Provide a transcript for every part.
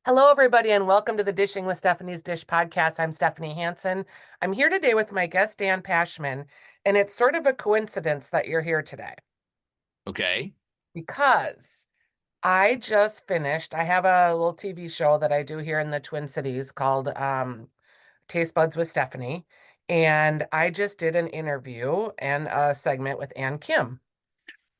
Hello, everybody, and welcome to the Dishing with Stephanie's Dish podcast. I'm Stephanie Hansen. I'm here today with my guest, Dan Pashman, and it's sort of a coincidence that you're here today Okay. because I just finished. I have a little TV show that I do here in the Twin Cities called Taste Buds with Stephanie, and I just did an interview and a segment with Ann Kim,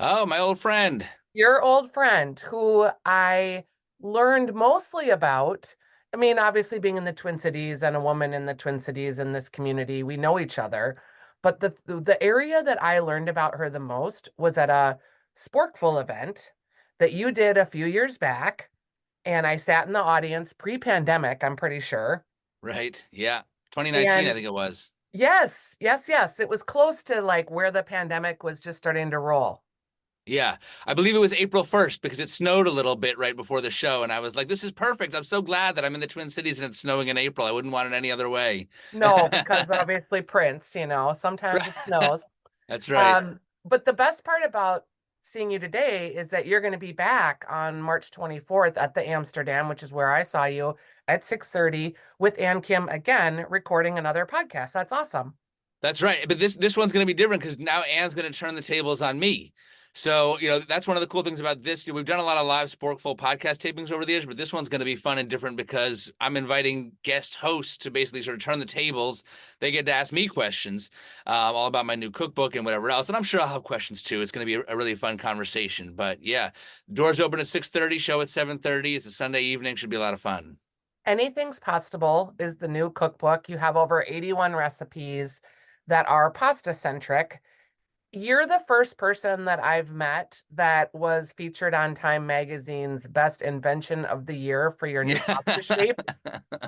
Oh, my old friend. your old friend who I learned mostly about. I mean, obviously, being in the Twin Cities and a woman in the Twin Cities in this community, we know each other. But the area that I learned about her the most was at a Sporkful event that you did a few years back. And I sat in the audience pre-pandemic, I'm pretty sure. Right. Yeah. 2019, I And think it was. yes, yes, yes, it was close to like where the pandemic was just starting to roll. Yeah. I believe it was April 1st because it snowed a little bit right before the show. And I was like, this is perfect. I'm so glad that I'm in the Twin Cities and it's snowing in April. I wouldn't want it any other way. No, because obviously Prince, sometimes it Right. snows. That's right. But the best part about seeing you today is that you're going to be back on March 24th at the Amsterdam, which is where I saw you at 6:30 with Ann Kim again, recording another podcast. That's awesome. That's right. But this one's going to be different because now Anne's going to turn the tables on me. So, that's one of the cool things about this. We've done a lot of live Sporkful podcast tapings over the years, but this one's going to be fun and different because I'm inviting guest hosts to basically sort of turn the tables. They get to ask me questions all about my new cookbook and whatever else. And I'm sure I'll have questions too. It's going to be a really fun conversation. But yeah, doors open at 6:30, show at 7:30. It's a Sunday evening. Should be a lot of fun. Anything's Pastable is the new cookbook. You have over 81 recipes that are pasta centric. You're the first person that I've met that was featured on Time Magazine's Best Invention of the Year for your new Yeah. pasta shape.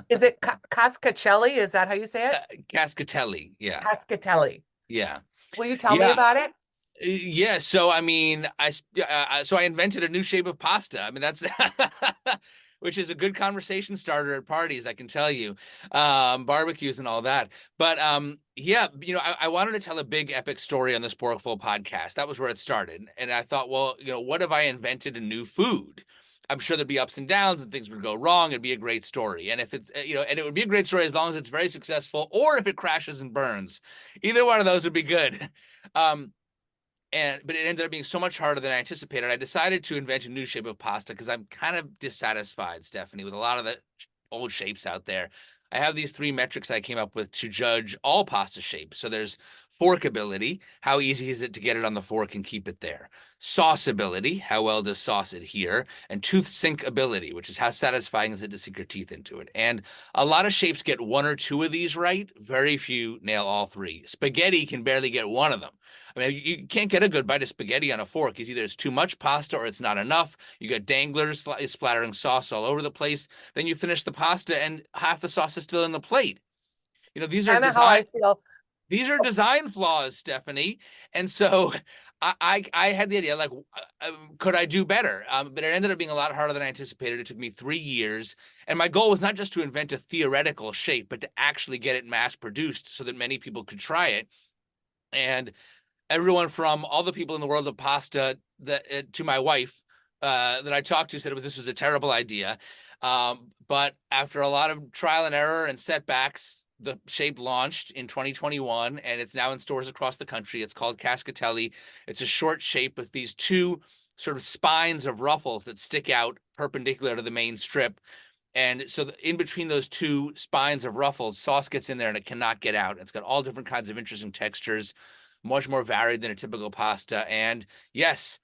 Is it cascacelli? Is that how you say it? Cascatelli. Yeah. Cascatelli. Yeah. Will you tell me Yeah. about it? Yeah, so I mean, I invented a new shape of pasta. I mean, that's which is a good conversation starter at parties, I can tell you, barbecues and all that. But yeah, I wanted to tell a big epic story on the Sporkful podcast. That was where it started, and I thought, well, what if I invented a new food? I'm sure there'd be ups and downs and things would go wrong. It'd be a great story, and if it's and it would be a great story as long as it's very successful, or if it crashes and burns. Either one of those would be good. Um, but it ended up being so much harder than I anticipated. I decided to invent a new shape of pasta because I'm kind of dissatisfied, Stephanie, with a lot of the old shapes out there. I have these three metrics I came up with to judge all pasta shapes. So there's forkability, how easy is it to get it on the fork and keep it there? Sauceability, how well does sauce adhere? And tooth sink ability, which is how satisfying is it to sink your teeth into it? And a lot of shapes get one or two of these right. Very few nail all three. Spaghetti can barely get one of them. I mean, you can't get a good bite of spaghetti on a fork. It's either it's too much pasta or it's not enough. You got danglers splattering sauce all over the place. Then you finish the pasta and half the sauce is still in the plate. These are Kind of how design I feel. these are design flaws, Stephanie. And so I had the idea like, could I do better? But it ended up being a lot harder than I anticipated. It took me 3 years, and my goal was not just to invent a theoretical shape, but to actually get it mass produced so that many people could try it. And everyone from all the people in the world of pasta that to my wife that I talked to said this was a terrible idea. But after a lot of trial and error and setbacks, the shape launched in 2021 and it's now in stores across the country. It's called Cascatelli. It's a short shape with these two sort of spines of ruffles that stick out perpendicular to the main strip. And so in between those two spines of ruffles, sauce gets in there and it cannot get out. It's got all different kinds of interesting textures, much more varied than a typical pasta. And yes,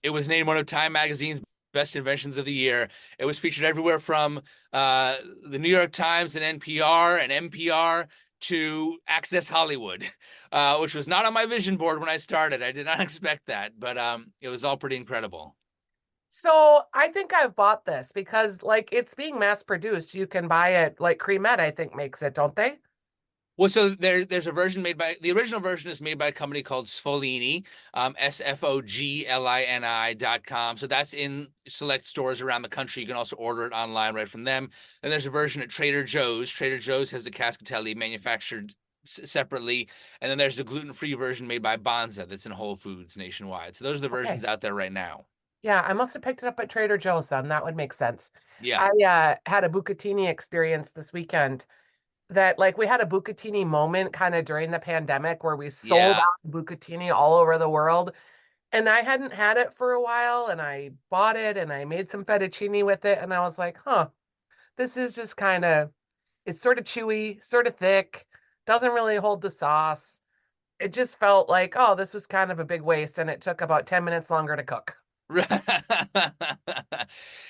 it was named one of Time Magazine's best inventions of the year. It was featured everywhere from the New York Times and NPR and NPR to Access Hollywood, which was not on my vision board when I started. I did not expect that, but it was all pretty incredible. So I think I've bought this because like it's being mass produced. You can buy it like Cremette, I think makes it, don't they? Well, so there's a version made by the original version is made by a company called Sfolini, SFOGLINI.com. So that's in select stores around the country. You can also order it online right from them. And there's a version at Trader Joe's. Trader Joe's has the Cascatelli manufactured separately. And then there's the gluten-free version made by Bonza that's in Whole Foods nationwide. So those are the Okay. versions out there right now. Yeah, I must have picked it up at Trader Joe's, son. That would make sense. Yeah. I had a bucatini experience this weekend that like we had a bucatini moment kind of during the pandemic where we sold Yeah. out bucatini all over the world. And I hadn't had it for a while and I bought it and I made some fettuccine with it. And I was like, huh, this is just kind of, it's sort of chewy, sort of thick, doesn't really hold the sauce. It just felt like, oh, this was kind of a big waste. And it took about 10 minutes longer to cook.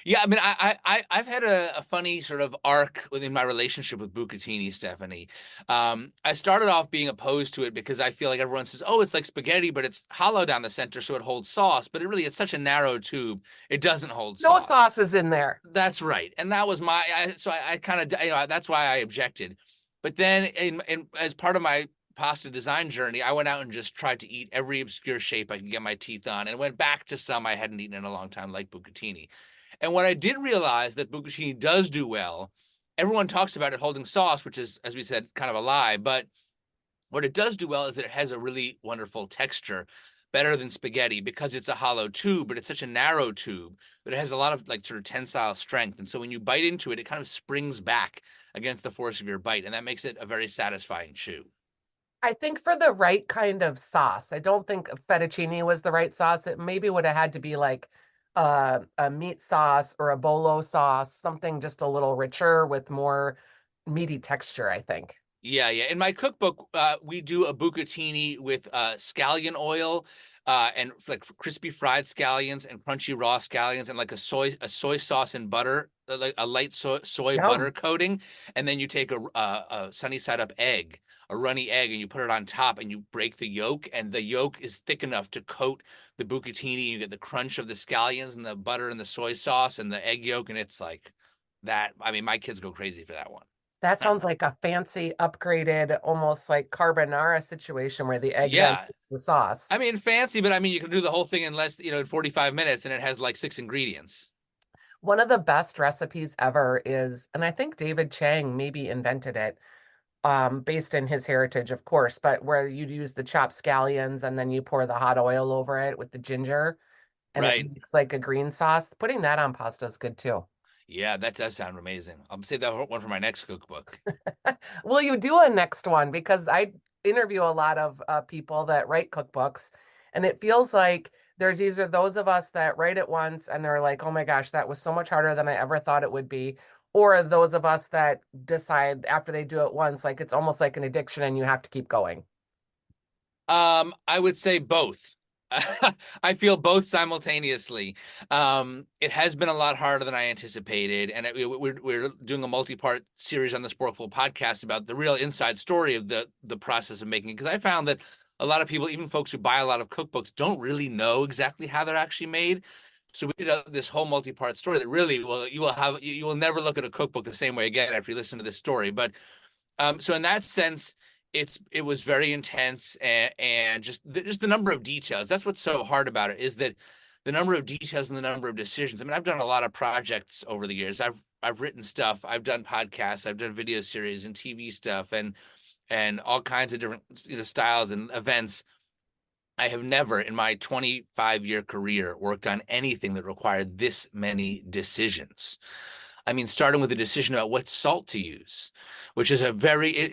Yeah, I mean, I've had a funny sort of arc within my relationship with bucatini, Stephanie. I started off being opposed to it because I feel like everyone says, "Oh, it's like spaghetti, but it's hollow down the center, so it holds sauce." But it really, it's such a narrow tube; it doesn't hold No sauce. sauce is in there. That's right, and that was my. I kind of, that's why I objected. But then, in as part of my pasta design journey, I went out and just tried to eat every obscure shape I could get my teeth on, and went back to some I hadn't eaten in a long time, like bucatini. And what I did realize that bucatini does do well, everyone talks about it holding sauce, which is, as we said, kind of a lie. But what it does do well is that it has a really wonderful texture, better than spaghetti because it's a hollow tube, but it's such a narrow tube that it has a lot of like sort of tensile strength. And so when you bite into it, it kind of springs back against the force of your bite, and that makes it a very satisfying chew. I think for the right kind of sauce, I don't think fettuccine was the right sauce. It maybe would have had to be like a meat sauce or a bolo sauce, something just a little richer with more meaty texture, I think. Yeah, yeah. In my cookbook, we do a bucatini with scallion oil, and like crispy fried scallions and crunchy raw scallions, and like a soy sauce and butter, like a light soy butter Yum. coating, and then you take a sunny side up egg, a runny egg, and you put it on top, and you break the yolk, and the yolk is thick enough to coat the bucatini. You get the crunch of the scallions and the butter and the soy sauce and the egg yolk, and it's like that. I mean, my kids go crazy for that one. That sounds like a fancy, upgraded, almost like carbonara situation where the egg then Yeah, hits the sauce. I mean, fancy, but I mean, you can do the whole thing in less, in 45 minutes, and it has like six ingredients. One of the best recipes ever is, and I think David Chang maybe invented it, based in his heritage, of course, but where you use the chopped scallions and then you pour the hot oil over it with the ginger and it Right. makes like a green sauce. Putting that on pasta is good too. Yeah, that does sound amazing. I'll save that one for my next cookbook. Will you do a next one? Because I interview a lot of people that write cookbooks, and it feels like there's either those of us that write it once and they're like, oh my gosh, that was so much harder than I ever thought it would be. Or those of us that decide after they do it once, like it's almost like an addiction and you have to keep going. I would say both. I feel both simultaneously. It has been a lot harder than I anticipated, and we're doing a multi-part series on the Sporkful podcast about the real inside story of the process of making it. Because I found that a lot of people, even folks who buy a lot of cookbooks, don't really know exactly how they're actually made. So we did this whole multi-part story that really will you will never look at a cookbook the same way again after you listen to this story. But so in that sense, it was very intense, and just the number of details. That's what's so hard about it, is that the number of details and the number of decisions. I mean, I've done a lot of projects over the years. I've written stuff, I've done podcasts, I've done video series and TV stuff, and all kinds of different styles and events. I have never in my 25-year career worked on anything that required this many decisions. I mean, starting with a decision about what salt to use, which is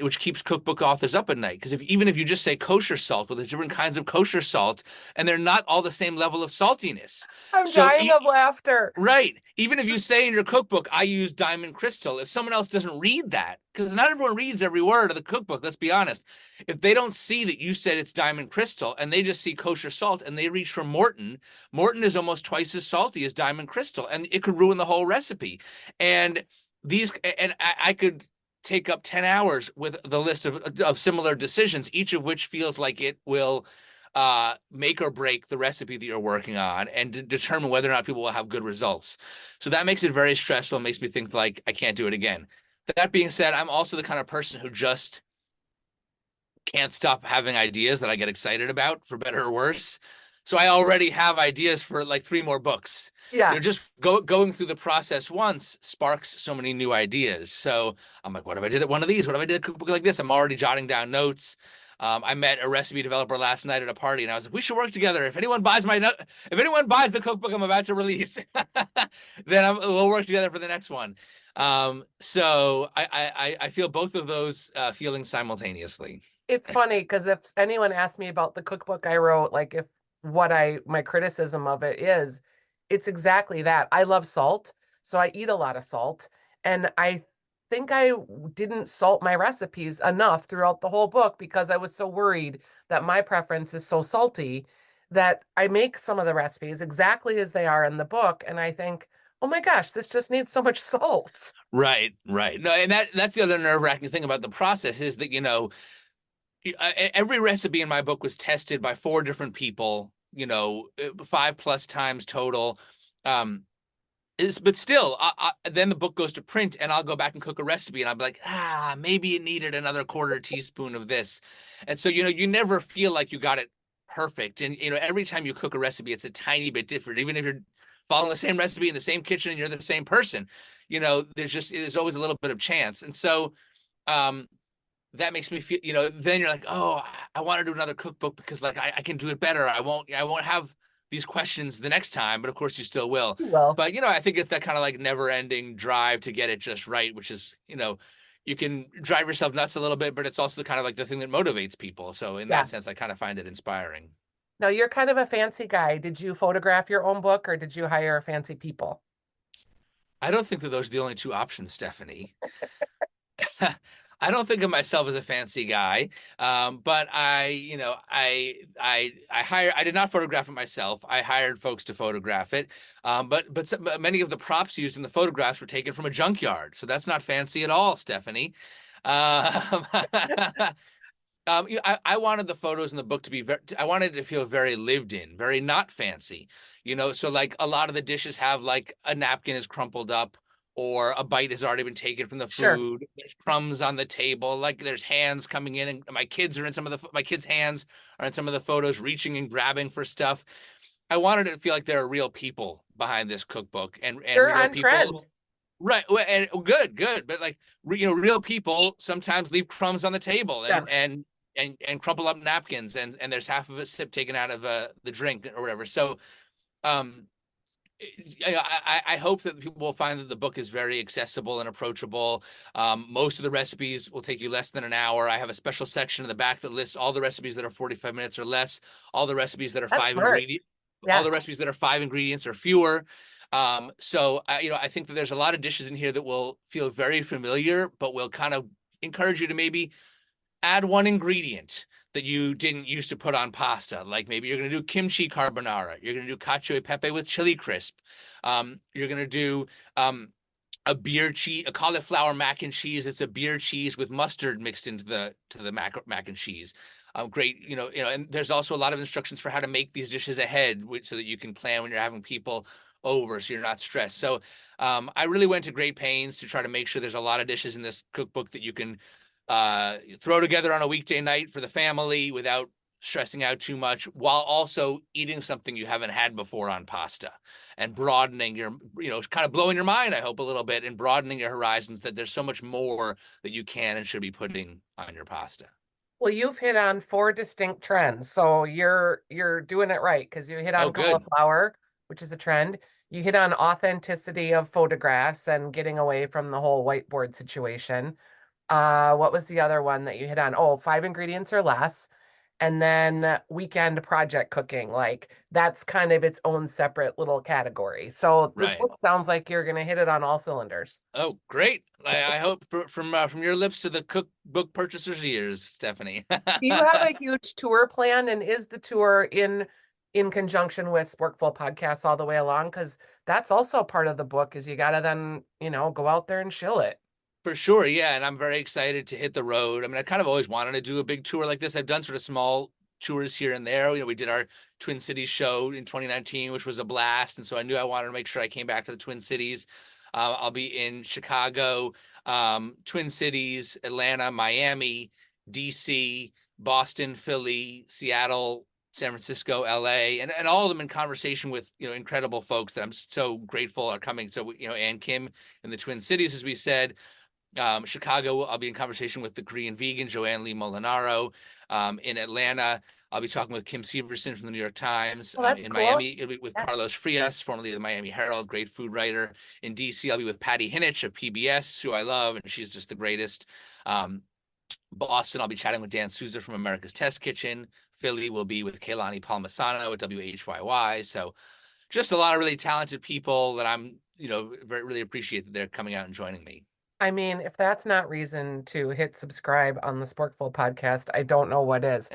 which keeps cookbook authors up at night. Because even if you just say kosher salt, well, there's different kinds of kosher salt, and they're not all the same level of saltiness. I'm So dying of laughter. right. Even if you say in your cookbook, I use diamond crystal, if someone else doesn't read that, because not everyone reads every word of the cookbook, let's be honest. If they don't see that you said it's diamond crystal and they just see kosher salt and they reach for Morton, Morton is almost twice as salty as diamond crystal, and it could ruin the whole recipe. And I could take up 10 hours with the list of similar decisions, each of which feels like it will make or break the recipe that you're working on and determine whether or not people will have good results. So that makes it very stressful and makes me think like I can't do it again. That being said, I'm also the kind of person who just can't stop having ideas that I get excited about, for better or worse. So I already have ideas for like three more books. Yeah. Just going through the process once sparks so many new ideas. So I'm like, what if I did one of these? What if I did a cookbook like this? I'm already jotting down notes. I met a recipe developer last night at a party, and I was like, "We should work together. If anyone buys the cookbook I'm about to release, then we'll work together for the next one." So I feel both of those feelings simultaneously. It's funny because if anyone asked me about the cookbook I wrote, like if my criticism of it is, it's exactly that. I love salt, so I eat a lot of salt, and I think I didn't salt my recipes enough throughout the whole book because I was so worried that my preference is so salty that I make some of the recipes exactly as they are in the book, and I think, oh my gosh, this just needs so much salt. Right, right. No, and that's the other nerve-wracking thing about the process is that, every recipe in my book was tested by four different people, 5+ times total. Um, but still, then the book goes to print, and I'll go back and cook a recipe, and I'll be like, maybe it needed another quarter teaspoon of this, and so you never feel like you got it perfect, and every time you cook a recipe, it's a tiny bit different, even if you're following the same recipe in the same kitchen and you're the same person, there's always a little bit of chance, and so um, that makes me feel, then you're like, oh, I want to do another cookbook because like I can do it better. I won't have these questions the next time, but of course you still will. Well, But I think it's that kind of like never ending drive to get it just right, which is, you can drive yourself nuts a little bit, but it's also the kind of like the thing that motivates people. So in yeah. that sense, I kind of find it inspiring. Now you're kind of a fancy guy. Did you photograph your own book or did you hire fancy people? I don't think that those are the only two options, Stephanie. I don't think of myself as a fancy guy, but I did not photograph it myself. I hired folks to photograph it, but many of the props used in the photographs were taken from a junkyard, so that's not fancy at all, Stephanie. Um, I wanted the photos in the book to be I wanted it to feel very lived in, very not fancy, so like a lot of the dishes have like a napkin is crumpled up or a bite has already been taken from the Sure. food. There's crumbs on the table, like there's hands coming in, and my kids' hands are in some of the photos, reaching and grabbing for stuff. I wanted it to feel like there are real people behind this cookbook and You're real on people. trend. Right. Well, and good. But like, real people sometimes leave crumbs on the table Yes. and crumple up napkins and there's half of a sip taken out of the drink or whatever. So, um, I hope that people will find that the book is very accessible and approachable. Most of the recipes will take you less than an hour. I have a special section in the back that lists all the recipes that are 45 minutes or less, all the recipes that are That's five smart. ingredient, all Yeah. the recipes that are 5 ingredients or fewer. So I think that there's a lot of dishes in here that will feel very familiar, but will kind of encourage you to maybe add one ingredient that you didn't used to put on pasta. Like maybe you're going to do kimchi carbonara. You're going to do cacio e pepe with chili crisp. You're going to do a cauliflower mac and cheese. It's a beer cheese with mustard mixed into the mac and cheese. Great, and there's also a lot of instructions for how to make these dishes ahead, so that you can plan when you're having people over, so you're not stressed. So I really went to great pains to try to make sure there's a lot of dishes in this cookbook that you can throw together on a weekday night for the family without stressing out too much, while also eating something you haven't had before on pasta and broadening kind of blowing your mind, I hope, a little bit and broadening your horizons, that there's so much more that you can and should be putting on your pasta. Well, you've hit on four distinct trends. So you're doing it right because you hit Oh, on good. cauliflower, which is a trend. You hit on authenticity of photographs and getting away from the whole whiteboard situation. What was the other one that you hit on? Oh, 5 ingredients or less. And then weekend project cooking. Like that's kind of its own separate little category. So this Right. book sounds like you're gonna hit it on all cylinders. Oh, great. I hope from your lips to the cookbook purchaser's ears, Stephanie. Do you have a huge tour plan, and is the tour in conjunction with Sporkful podcasts all the way along? Because that's also part of the book is you gotta then, go out there and shill it. For sure, yeah, and I'm very excited to hit the road. I mean, I kind of always wanted to do a big tour like this. I've done sort of small tours here and there. We did our Twin Cities show in 2019, which was a blast, and so I knew I wanted to make sure I came back to the Twin Cities. I'll be in Chicago, Twin Cities, Atlanta, Miami, DC, Boston, Philly, Seattle, San Francisco, LA, and all of them in conversation with incredible folks that I'm so grateful are coming. So Ann Kim in the Twin Cities, as we said, Chicago, I'll be in conversation with the Korean vegan Joanne Lee Molinaro. In Atlanta, I'll be talking with Kim Severson from the New York Times. Oh, that's In cool. Miami, it'll be with Yeah. Carlos Frias, formerly of the Miami Herald, great food writer. In DC, I'll be with Patty Hinich of PBS, who I love, and she's just the greatest. Um, Boston, I'll be chatting with Dan Souza from America's Test Kitchen. Philly will be with Kaylani Palmisano at WHYY. So just a lot of really talented people that I'm, very, really appreciate that they're coming out and joining me. I mean, if that's not reason to hit subscribe on the Sporkful podcast, I don't know what is.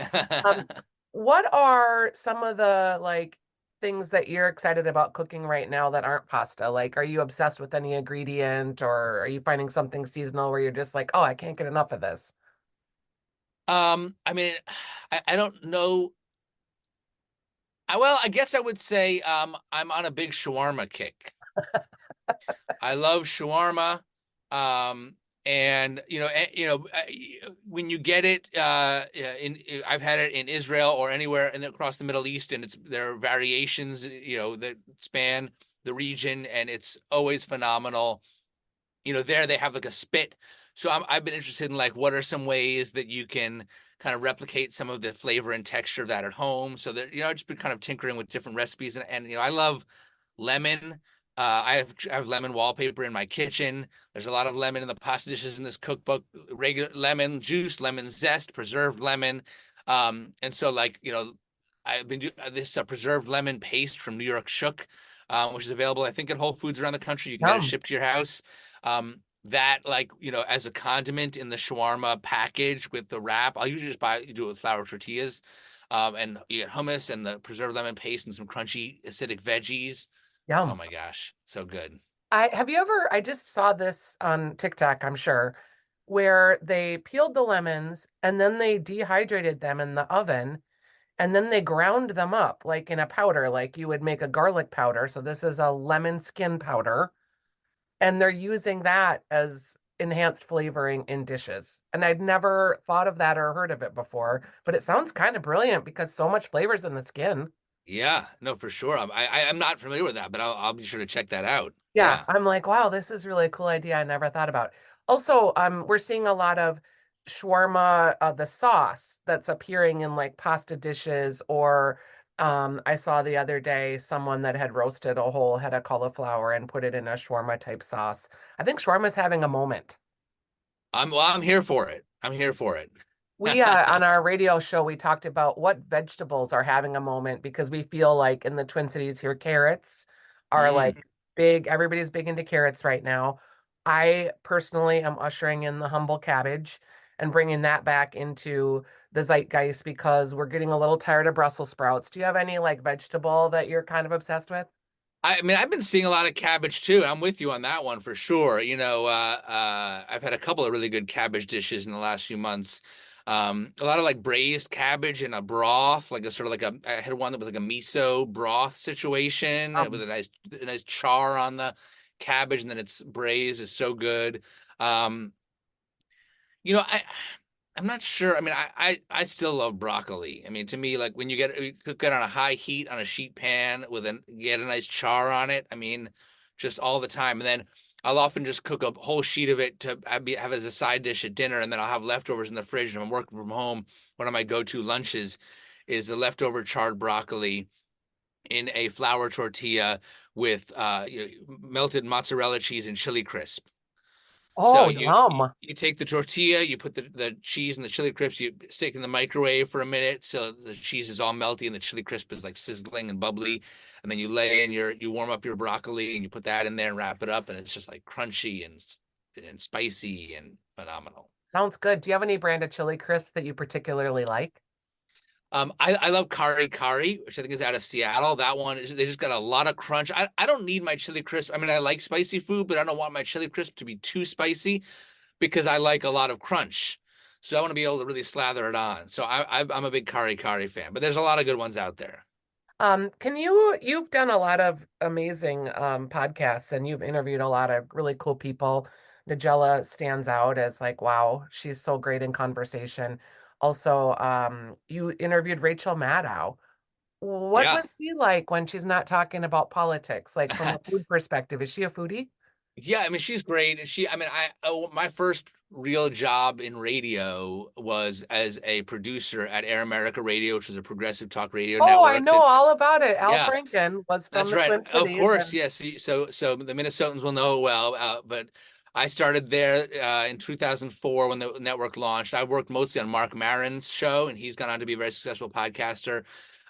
Um, what are some of the like things that you're excited about cooking right now that aren't pasta? Like, are you obsessed with any ingredient or are you finding something seasonal where you're just like, oh, I can't get enough of this? I mean, I don't know. Well, I guess I would say I'm on a big shawarma kick. I love shawarma. Um, and when you get it I've had it in Israel or anywhere across the Middle East, and there are variations that span the region, and it's always phenomenal. There they have like a spit. So I've been interested in like what are some ways that you can kind of replicate some of the flavor and texture of that at home. So that I've just been kind of tinkering with different recipes, and I love lemon. I have lemon wallpaper in my kitchen. There's a lot of lemon in the pasta dishes in this cookbook. Regular lemon juice, lemon zest, preserved lemon, and so like I've been doing this preserved lemon paste from New York Shook, which is available I think at Whole Foods around the country. You can get it Yum, shipped to your house. That like as a condiment in the shawarma package with the wrap. I'll usually just do it with flour tortillas, and you get hummus and the preserved lemon paste and some crunchy acidic veggies. Oh yum. my gosh, so good. I just saw this on TikTok, I'm sure, where they peeled the lemons and then they dehydrated them in the oven and then they ground them up like in a powder, like you would make a garlic powder. So this is a lemon skin powder, and they're using that as enhanced flavoring in dishes. And I'd never thought of that or heard of it before, but it sounds kind of brilliant because so much flavor's in the skin. Yeah, no, for sure. I'm not familiar with that, but I'll be sure to check that out. Yeah, Yeah. I'm like, wow, this is really a cool idea I never thought about. Also, we're seeing a lot of shawarma, the sauce that's appearing in like pasta dishes, or I saw the other day someone that had roasted a whole head of cauliflower and put it in a shawarma type sauce. I think shawarma's having a moment. I'm here for it. I'm here for it. We on our radio show we talked about what vegetables are having a moment because we feel like in the Twin Cities here carrots are like Mm. big. Everybody's big into carrots right now. I personally am ushering in the humble cabbage and bringing that back into the zeitgeist because we're getting a little tired of Brussels sprouts. Do you have any like vegetable that you're kind of obsessed with? I mean, I've been seeing a lot of cabbage too. I'm with you on that one for sure. I've had a couple of really good cabbage dishes in the last few months. A lot of like braised cabbage in a broth, like a sort of like I had one that was like a miso broth situation with Um, a nice char on the cabbage, and then it's braised is so good. Um, you know, I'm not sure. I mean, I still love broccoli. I mean, to me, like when you cook it on a high heat on a sheet pan with get a nice char on it. I mean, just all the time. And then I'll often just cook a whole sheet of it to have as a side dish at dinner, and then I'll have leftovers in the fridge. And I'm working from home. One of my go-to lunches is the leftover charred broccoli in a flour tortilla with melted mozzarella cheese and chili crisp. So oh, you yum. you take the tortilla, you put the cheese and the chili crisp, you stick in the microwave for a minute so the cheese is all melty and the chili crisp is like sizzling and bubbly, and then you lay in you warm up your broccoli and you put that in there and wrap it up, and it's just like crunchy and spicy and phenomenal. Sounds good. Do you have any brand of chili crisps that you particularly like? I love Kari Kari, which I think is out of Seattle. That one is they just got a lot of crunch. I don't need my chili crisp. I mean, I like spicy food, but I don't want my chili crisp to be too spicy because I like a lot of crunch. So I want to be able to really slather it on. So I'm a big Kari Kari fan, but there's a lot of good ones out there. You've done a lot of amazing podcasts and you've interviewed a lot of really cool people. Nigella stands out as like, wow, she's so great in conversation. Also, you interviewed Rachel Maddow. What Yeah. was she like when she's not talking about politics? Like from a food perspective, is she a foodie? Yeah, I mean, she's great. And my first real job in radio was as a producer at Air America Radio, which was a progressive talk radio Oh, I network know that, all about it. Al yeah, Franken was from that's the right. Twin Of Cities, course, and yes. So the Minnesotans will know it well. But I started there in 2004 when the network launched. I worked mostly on Mark Maron's show, and he's gone on to be a very successful podcaster.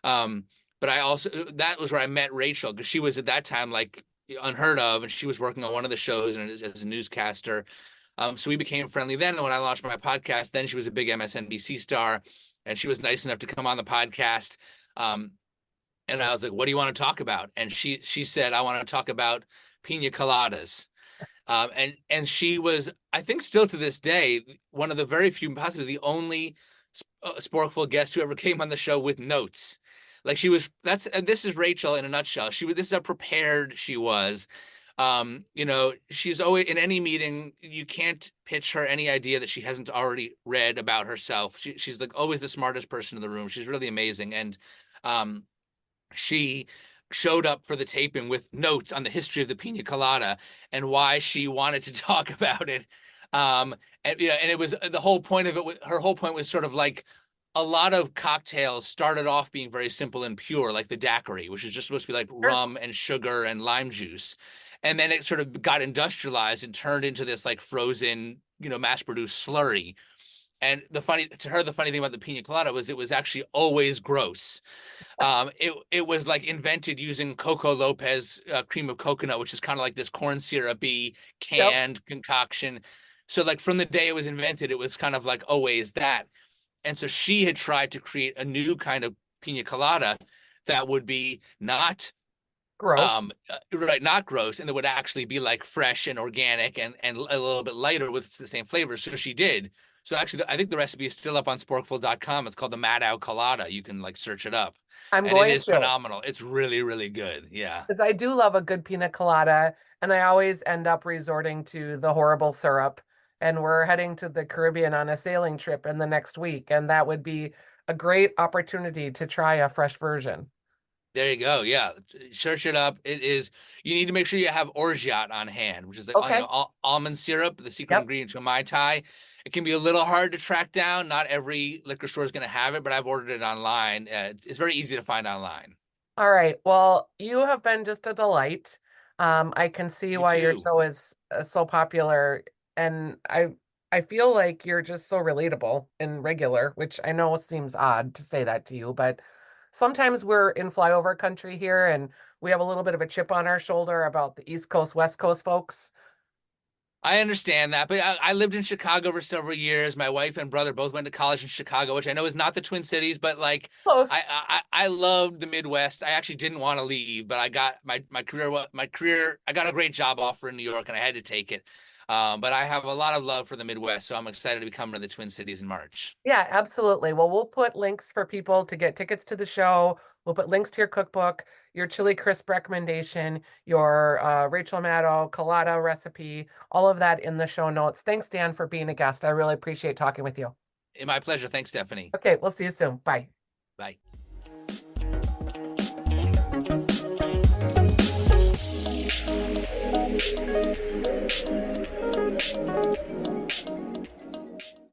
Um, but I also that was where I met Rachel because she was at that time like unheard of, and she was working on one of the shows and as a newscaster. So we became friendly then. And when I launched my podcast, then she was a big MSNBC star, and she was nice enough to come on the podcast. Um, and I was like, "What do you want to talk about?" And she said, "I want to talk about pina coladas." And she was, I think, still to this day, one of the very few, possibly the only Sporkful guest who ever came on the show with notes. Like she was, that's and this is Rachel in a nutshell. This is how prepared she was. She's always in any meeting, you can't pitch her any idea that she hasn't already read about herself. She's like always the smartest person in the room. She's really amazing. And um, she showed up for the taping with notes on the history of the pina colada and why she wanted to talk about it. And it was the whole point of it. Her whole point was sort of like a lot of cocktails started off being very simple and pure, like the daiquiri, which is just supposed to be like sure. rum and sugar and lime juice. And then it sort of got industrialized and turned into this like frozen, mass produced slurry. And the funny thing about the pina colada was it was actually always gross. It was like invented using Coco Lopez cream of coconut, which is kind of like this corn syrupy Yep. canned concoction. So like from the day it was invented, it was kind of like always that. And so she had tried to create a new kind of pina colada that would be not Gross. right, not gross, and that would actually be like fresh and organic and a little bit lighter with the same flavors. So she did. So actually, I think the recipe is still up on sporkful.com. It's called the Maddow Colada. You can like search it up, I'm and it going is to, phenomenal. It's really, really good. Yeah. because I do love a good pina colada, and I always end up resorting to the horrible syrup. And we're heading to the Caribbean on a sailing trip in the next week, and that would be a great opportunity to try a fresh version. There you go. Yeah, search it up. It is. You need to make sure you have orgeat on hand, which is like Okay. almond syrup, the secret Yep. ingredient to a mai tai. It can be a little hard to track down. Not every liquor store is going to have it, but I've ordered it online. It's very easy to find online. All right. Well, you have been just a delight. I can see You why your too. show is so popular, and I feel like you're just so relatable and regular, which I know seems odd to say that to you, but sometimes we're in flyover country here, and we have a little bit of a chip on our shoulder about the East Coast, West Coast folks. I understand that, but I lived in Chicago for several years. My wife and brother both went to college in Chicago, which I know is not the Twin Cities, but like Close. I loved the Midwest. I actually didn't want to leave, but I got my career. I got a great job offer in New York, and I had to take it. But I have a lot of love for the Midwest, so I'm excited to be coming to the Twin Cities in March. Yeah, absolutely. Well, we'll put links for people to get tickets to the show. We'll put links to your cookbook, your chili crisp recommendation, your Rachel Maddow colada recipe, all of that in the show notes. Thanks, Dan, for being a guest. I really appreciate talking with you. My pleasure. Thanks, Stephanie. Okay, we'll see you soon. Bye. Bye.